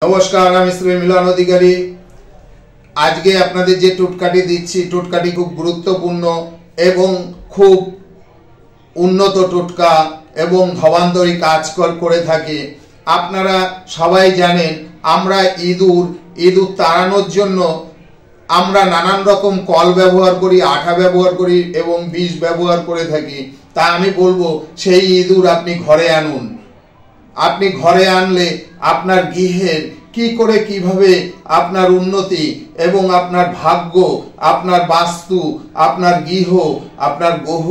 नमस्कार আমি শ্রী মিলন অধিকারী। আজকে আপনাদের যে টোটকাটি দিচ্ছি টোটকাটি খুব গুরুত্বপূর্ণ এবং খুব উন্নত টোটকা এবং ধবান্তরী কাজ করে থাকে। আপনারা সবাই জানেন আমরা ইঁদুর তাড়ানোর জন্য আমরা নানান রকম কল ব্যবহার করি, আঠা ব্যবহার করি এবং বিষ ব্যবহার করে থাকি। তা আমি বলবো সেই ইঁদুর আপনি ঘরে আনুন। আপনি ঘরে আনলে আপনার গৃহের কিভাবে আপনার উন্নতি এবং আপনার ভাগ্য, আপনার বাস্তু, আপনার গৃহ, আপনার গ্রহ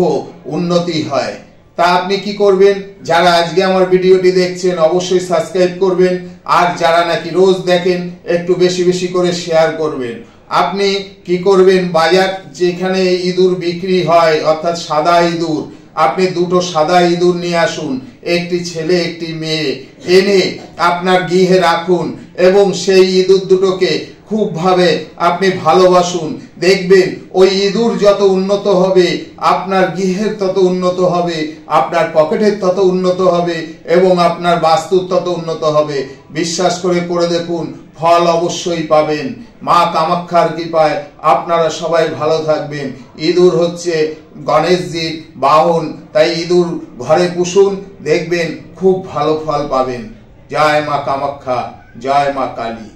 উন্নতি হয়। তা আপনি কি করবেন, যারা আজকে আমার ভিডিওটি দেখছেন অবশ্যই সাবস্ক্রাইব করবেন, আর যারা নাকি রোজ দেখেন একটু বেশি বেশি করে শেয়ার করবেন। আপনি কি করবেন, বাজার যেখানে ইঁদুর বিক্রি হয় অর্থাৎ সাদা ইঁদুর, আপনি দুটো সাদা ইঁদুর নিয়ে আসুন, একটি ছেলে একটি মেয়ে, এনে আপনার গৃহে রাখুন এবং সেই ইঁদুর দুটোকে খুব ভাবে আপনি ভালোবাসুন। দেখবেন ওই ইঁদুর যত উন্নত হবে আপনার গৃহের তত উন্নত হবে, আপনার পকেটের তত উন্নত হবে এবং আপনার বাস্তুর তত উন্নত হবে। বিশ্বাস করে দেখুন, ফল অবশ্যই পাবেন। মা কামাখ্যার কৃপায় আপনারা সবাই ভালো থাকবেন। ইঁদুর হচ্ছে গণেশজির বাহন, তাই ইঁদুর ঘরে পুষুন, দেখবেন খুব ভালো ফল পাবেন। জয় মা কামাখ্যা, জয় মা কালী।